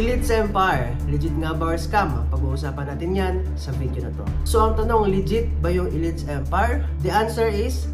Elites Empire, legit nga ba or scam? Pag-uusapan natin yan sa video na to. So ang tanong, legit ba yung Elites Empire? The answer is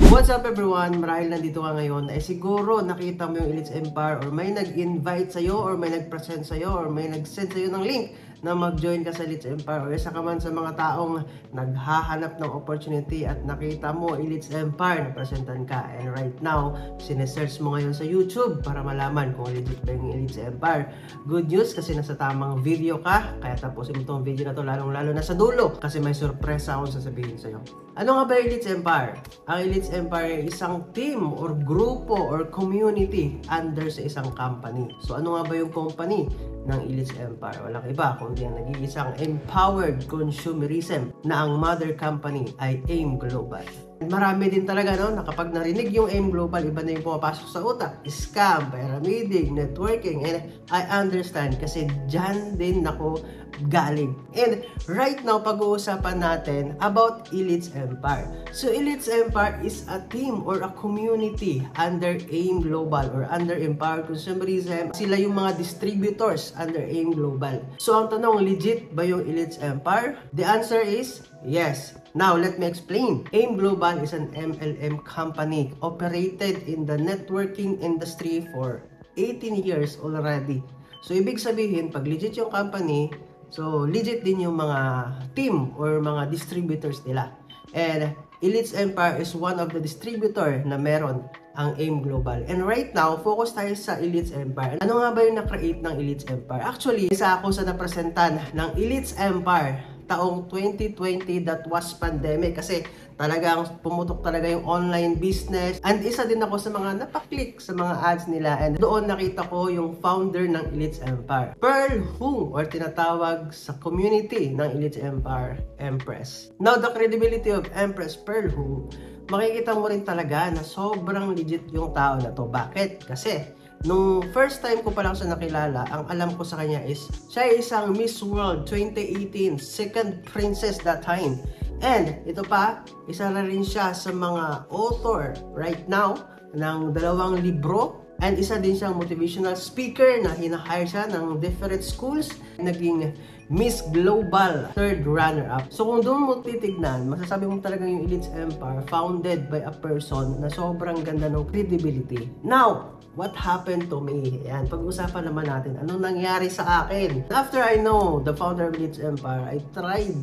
what's up everyone? Marahil nandito ka ngayon ay siguro nakita mo yung Elites Empire or may nag-invite sa'yo or may nag-present sa'yo or may nag-send sa'yo ng link na mag-join ka sa Elites Empire or isa ka man sa mga taong naghahanap ng opportunity at nakita mo Elites Empire na presentan ka, and right now sinesearch mo ngayon sa YouTube para malaman kung legit ba yung Elites Empire. Good news kasi nasa tamang video ka, kaya tapusin mo itong video na to lalong-lalo na sa dulo kasi may surpresa akong sasabihin sa'yo. Ano nga ba yung Elites Empire? Ang Elites Empire ay isang team or grupo or community under sa isang company. So ano nga ba yung company ng Elites Empire? Walang iba kundi ang nag-iisang Empowered Consumerism na ang mother company ay AIM Global. Marami din talaga no, na kapag narinig yung AIM Global, iba na yung pumapasok sa utak. Scam, pyramiding, networking, and I understand kasi dyan din ako galing. And right now, pag-uusapan natin about Elites Empire. So Elites Empire is a team or a community under AIM Global or under Empowered Consumerism. Sila yung mga distributors under AIM Global. So ang tanong, legit ba yung Elites Empire? The answer is yes. Now, let me explain. AIM Global is an MLM company operated in the networking industry for 18 years already. So, ibig sabihin, pag legit yung company, so legit din yung mga team or mga distributors nila. And Elites Empire is one of the distributor na meron ang AIM Global. And right now, focus tayo sa Elites Empire. Ano nga ba yung na-create ng Elites Empire? Actually, isa ako sa napresentan ng Elites Empire taong 2020, that was pandemic kasi talagang pumutok talaga yung online business, and isa din ako sa mga napaklik sa mga ads nila, and doon nakita ko yung founder ng Elites Empire, Pearl Hu, or tinatawag sa community ng Elites Empire, Empress. Now, the credibility of Empress Pearl Hu, makikita mo rin talaga na sobrang legit yung tao na to. Bakit? Kasi nung first time ko pa lang siya nakilala, ang alam ko sa kanya is siya ay isang Miss World 2018, second princess that time. And ito pa, isa na rin siya sa mga author right now ng 2 libro. And isa din siyang motivational speaker na hina-hire siya ng different schools. Naging Miss Global 3rd runner-up. So kung doon mo titignan, masasabi mo talaga yung Elites Empire founded by a person na sobrang ganda ng credibility. Now, what happened to me? Yan, pag-usapan naman natin anong nangyari sa akin. After I know the founder of Elites Empire, I tried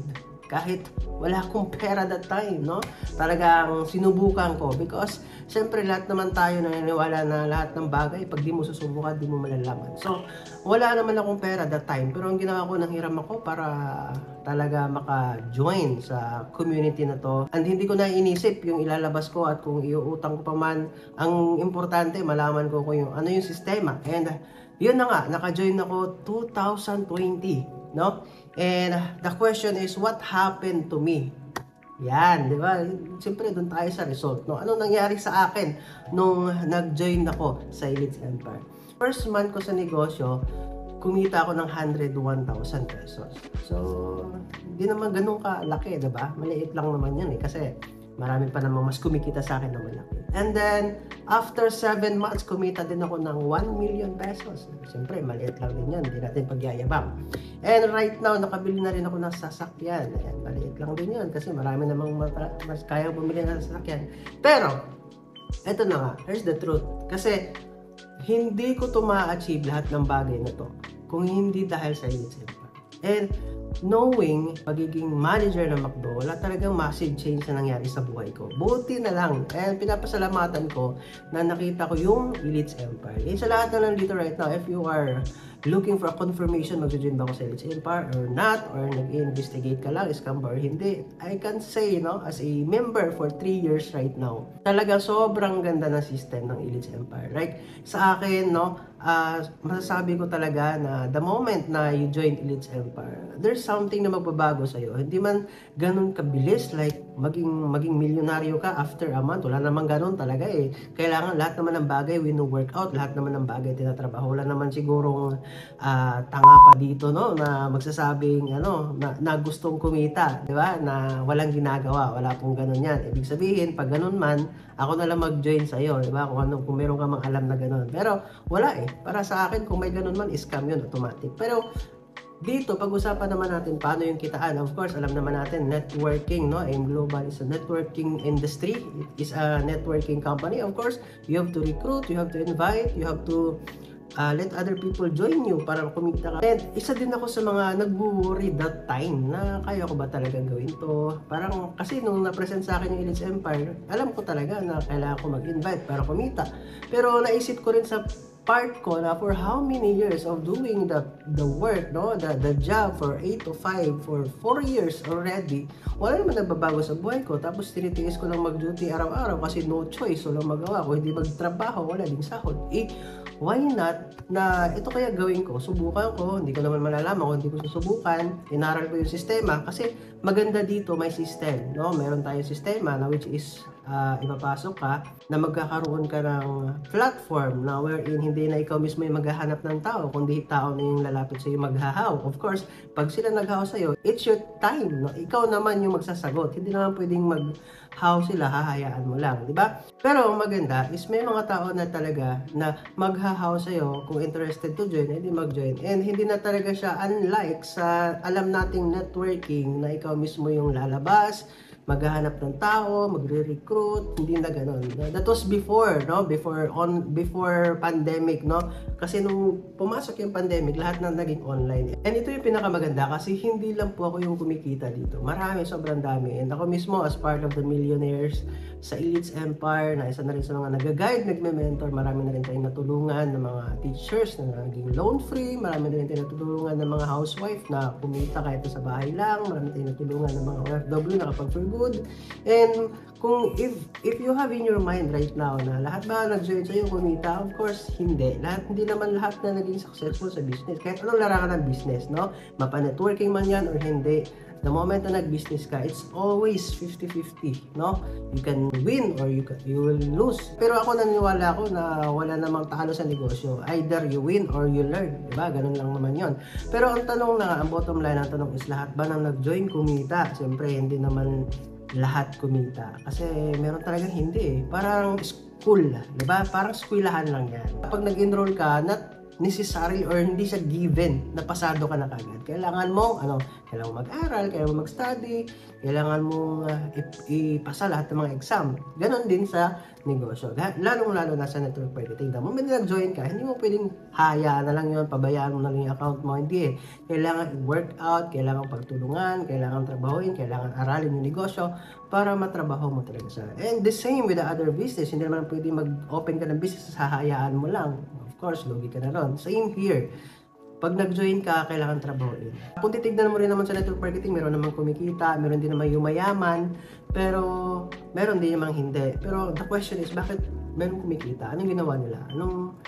kahit wala akong pera that time, no? Talagang sinubukan ko because syempre lahat naman tayo naniniwala na lahat ng bagay pag di mo susubukan, di mo malalaman. So, wala naman akong pera that time, pero ang ginawa ko, nanghiram ako para talaga maka-join sa community na to. And hindi ko na inisip yung ilalabas ko at kung iuutang ko pa man. Ang importante, malaman ko kung yung ano yung sistema. And yun na nga, naka-join ako 2020, no? And the question is, what happened to me? Yan, di ba? Siyempre, doon tayo sa result, no? Ano nangyari sa akin nung nag-join ako sa Elites Empire? First month ko sa negosyo, kumita ako ng 101,000 pesos. So, hindi naman ganun kalaki, di ba? Maliit lang naman yan eh, kasi marami pa namang mas kumikita sa akin na malaki. And then, after 7 months, kumita din ako ng 1 million pesos. Siyempre, maliit lang din yan. Hindi natin pagyayabang. And right now, nakabili na rin ako ng sasakyan. Ayan, maliit lang din yan kasi marami namang mas kaya bumili ng sasakyan. Pero, eto na nga. Here's the truth. Kasi, hindi ko to ma-achieve lahat ng bagay na to kung hindi dahil sa Elites Empire. And, knowing pagiging manager ng McDo, wala talagang massive change na nangyari sa buhay ko. Buti na lang. And pinapasalamatan ko na nakita ko yung Elites Empire. Eh, sa lahat na nandito right now, if you are looking for a confirmation, mag-join ba ako sa Elites Empire or not, or nag-investigate ka lang, scam ba or hindi, I can say, no, as a member for 3 years right now, talaga sobrang ganda ng system ng Elites Empire. Like, sa akin, no, masasabi ko talaga na the moment na you join Elites Empire, there's something na magbabago sa'yo. Hindi man ganun kabilis, like, maging milyonaryo ka after a month. Wala naman ganun talaga eh. Kailangan lahat naman ng bagay, wino-workout, lahat naman ng bagay tinatrabaho. Wala naman sigurong tanga pa dito, no, na magsasabing ano na gustong kumita, di ba? Na walang ginagawa, wala pong ganun yan. Ibig sabihin, pag ganun man, ako na lang mag-join sa iyo, di ba? Kung meron ka mang alam na ganun. Pero wala eh. Para sa akin, kung may ganun man, scam yun, automatic. Pero dito, pag-usapan naman natin paano yung kitaan. Of course, alam naman natin, networking, no? AIM Global is a networking industry. It is a networking company. Of course, you have to recruit, you have to invite, you have to let other people join you para kumita ka. And isa din ako sa mga nag-worry that time na kaya ko ba talaga gawin to. Parang kasi nung na-present sa akin yung Elites Empire, alam ko talaga na kailangan ko mag-invite para kumita. Pero naisip ko rin sa part ko na for how many years of doing the work, no, the job for 8 to 5 for 4 years already, wala naman nagbabago sa buhay ko. Tapos tinitiis ko lang mag-duty araw-araw kasi no choice, walang magawa ko, hindi magtrabaho, wala ding sahod. Why not na ito kaya gawin ko, subukan ko, hindi ko naman malalaman kung hindi ko susubukan, inaral ko yung sistema kasi maganda dito may system, no? Meron tayong sistema na which is ipapasok ka na magkakaroon ka ng platform na wherein hindi na ikaw mismo yung maghahanap ng tao, kundi tao na yung lalapit sa iyo maghahaw. Of course, pag sila naghahaw sa iyo, it's your time, no? Ikaw naman yung magsasagot. Hindi naman pwedeng maghahaw sila, hahayaan mo lang, di ba? Pero ang maganda is may mga tao na talaga na maghahaw sa iyo, kung interested to join, edi mag-join. And hindi na talaga siya unlike sa alam nating networking na ikaw mismo yung lalabas, maghahanap ng tao, magre-recruit, hindi na ganoon. That was before, no? Before pandemic, no? Kasi nung pumasok yung pandemic, lahat na naging online. And ito yung pinakamaganda kasi hindi lang po ako yung kumikita dito. Marami, sobrang dami. And ako mismo as part of the millionaires sa Elites Empire, na isa na rin sa mga nag-guide, nagme-mentor, marami na rin tayong natulungan ng mga teachers na naging loan-free, marami na rin tayong natulungan ng mga housewife na kumita kahit sa bahay lang, marami tayong natulungan ng mga OFW na kapag good. And kung if you have in your mind right now na lahat ba nag-join sa'yo kumita, of course, hindi. Hindi naman lahat na naging successful sa business. Kahit anong larangan ng business, no? Mapa-networking man yan or hindi. The moment na nag-business ka, it's always 50-50, no? You can win or you will lose. Pero ako naniniwala ako na wala namang talo sa negosyo. Either you win or you learn, diba? Ganun lang naman yon. Pero ang tanong na, ang bottom line ng tanong is lahat ba nang nag-join kumita? Siyempre, hindi naman lahat kumita. Kasi meron talagang hindi eh. Parang school, diba? Parang eskwelahan lang yan. Pag nag-enroll ka, not necessary or hindi siya given na pasado ka na kagad. Kailangan mong kailangan mong mag-aral, kailangan mong mag-study, kailangan mong ipasa lahat ng mga exam. Ganon din sa negosyo. Lalong-lalo na sa network marketing. The moment na nag-join ka, hindi mo pwedeng hayaan na lang yun, pabayaan mo na lang yung account mo. Hindi eh. Kailangan i-work out, kailangan pagtulungan, kailangan trabahuin, kailangan aralin yung negosyo para matrabaho mo talaga siya. And the same with the other business. Hindi naman pwedeng mag-open ka ng business, hahayaan mo lang. Of course, lugi ka na ron. Same here. Pag nag-join ka, kailangan trabahoin. Kung titignan mo rin naman sa network marketing, meron namang kumikita, meron din namang yumayaman, pero meron din namang hindi. Pero the question is, bakit meron kumikita? Anong ginawa nila? Anong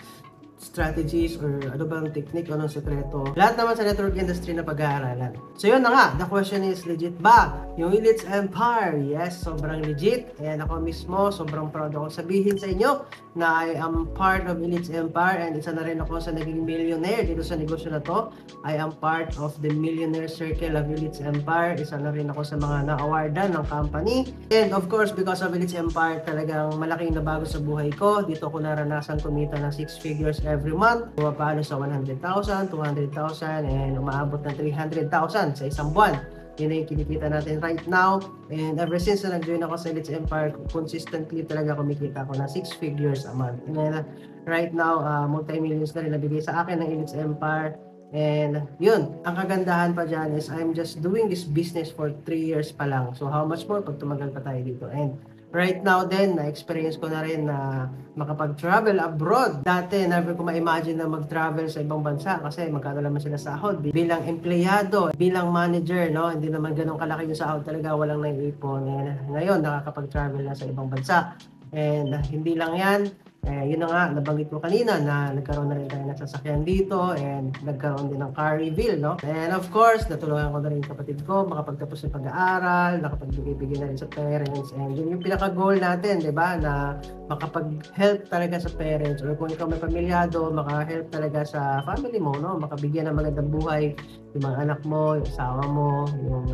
strategies or ano bang technique, anong sekreto? Lahat naman sa network industry na pag-aaralan. So yun na nga, the question is, legit ba yung Elites Empire? Yes, sobrang legit. And ako mismo, sobrang proud ako sabihin sa inyo na I am part of Elites Empire and isa na rin ako sa naging millionaire dito sa negosyo na to. I am part of the millionaire circle of Elites Empire. Isa na rin ako sa mga na-awardan ng company. And of course, because of Elites Empire, talagang malaking nabago sa buhay ko. Dito ko naranasan kumita ng 6 figures every month. Pumapalo sa 100,000, 200,000, and umaabot ng 300,000 sa isang buwan. Yun na yung kinikita natin right now. And ever since na nag-join ako sa Elites Empire, consistently talaga kumikita ako ng 6 figures a month. And then, right now, multi-millions na rin nabigay sa akin ng Elites Empire. And yun, ang kagandahan pa dyan is I'm just doing this business for 3 years pa lang. So how much more pag tumagal pa tayo dito? And right now din, na-experience ko na rin na makapag-travel abroad. Dati, never ko ma-imagine na mag-travel sa ibang bansa kasi magkano naman sila sahod. Bilang empleyado, bilang manager, no? Hindi naman ganun kalaki yung sahod talaga, walang naiipon. Ngayon, nakakapag-travel na sa ibang bansa. And hindi lang yan, Yun na nga, nabanggit ko kanina na nagkaroon na rin tayo ng sasakyan dito and nagkaroon din ng car reveal, no? And of course, natulungan ko na rin yung kapatid ko makapagtapos ng pag-aaral, nakapagbigay-bigay na rin sa parents, and yun yung pinaka-goal natin, di ba? Na makapag-help talaga sa parents, or kung ikaw may pamilyado, maka-help talaga sa family mo, no? Makabigyan ng magandang buhay yung mga anak mo, yung asawa mo, yung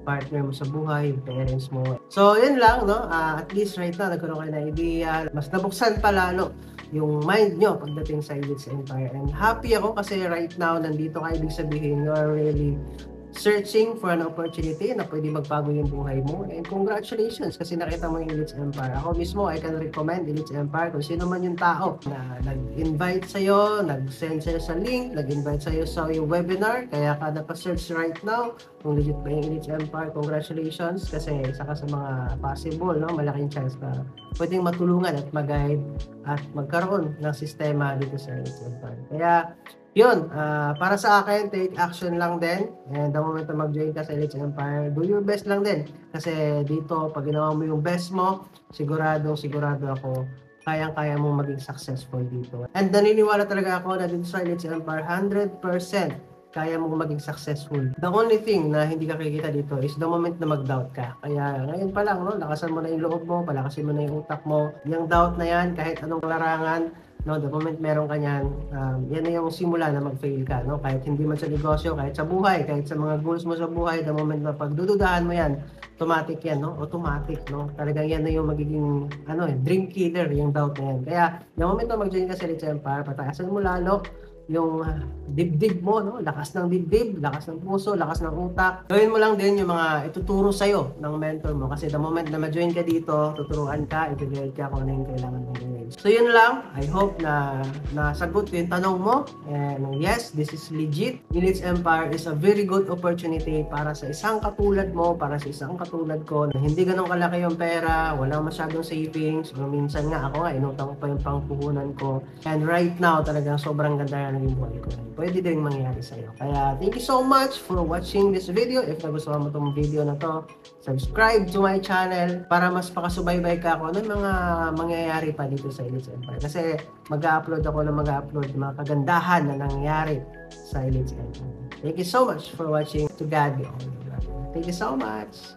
partner mo sa buhay, yung parents mo. So, yun lang, no? At least right now, nagkaroon kayo ng idea. Mas nabuksan pa lalo yung mind nyo pagdating sa Elites Empire. And happy ako kasi right now, nandito ka, ibig sabihin, you are really searching for an opportunity na pwede magbago yung buhay mo. And congratulations kasi nakita mo yung Elites Empire. Ako mismo, I can recommend Elites Empire kung sino man yung tao na nag-invite sa'yo, nag-send sa'yo sa link, nag-invite sa'yo sa yung webinar, kaya ka napa-search right now kung legit ba yung Elites Empire. Congratulations kasi isa ka sa mga possible, no? Malaking chance na pwedeng matulungan at mag-guide at magkaroon ng sistema dito sa Elites Empire. Kaya yun, para sa akin, take action lang din. And the moment na mag-join ka sa Elites Empire, do your best lang din. Kasi dito, pag ginawa mo yung best mo, sigurado ako, kayang-kaya mong maging successful dito. And naniniwala talaga ako na dito sa Elites Empire, 100% kaya mong maging successful. The only thing na hindi ka kikita dito is the moment na mag-doubt ka. Kaya ngayon pa lang, no, lakasan mo na yung loob mo, palakasin mo na yung utak mo. Yung doubt na yan, kahit anong larangan, no, the moment meron ka niyan, yan na yung simula na mag-fail ka, no? Kahit hindi man sa negosyo, kahit sa buhay, kahit sa mga goals mo sa buhay, the moment na pagdududahan mo yan, automatic yan, no? Automatic, no? Talagang yan na yung magiging, dream killer, yung doubt na yan. Kaya, the moment na mag-join ka sa Elites Empire, pataasan mo lalo yung dibdib mo, no? Lakas ng dibdib, lakas ng puso, lakas ng utak. Gawin mo lang din yung mga ituturo sa'yo ng mentor mo. Kasi the moment na ma-join ka dito, tuturuan ka, i-guide ka kung ano yung kailangan mong gawin. So yun lang, I hope na nasagot yung tanong mo. And yes, this is legit. Elites Empire is a very good opportunity para sa isang katulad mo, para sa isang katulad ko, na hindi ganun kalaki yung pera, walang masyadong savings, o minsan nga ako nga, inutang ko pa yung pangpuhunan ko. And right now, talagang sobrang ganda na yung buhay ko. Pwede din mangyari sa'yo. Kaya thank you so much for watching this video. If nagustuhan mo itong video na to, subscribe to my channel para mas pakasubaybay ka kung ano yung mga mangyayari pa dito sa Elites Empire. Kasi mag-upload ako ng mga kagandahan na nangyayari sa Elites Empire. Thank you so much for watching. To God be all the glory. Thank you so much.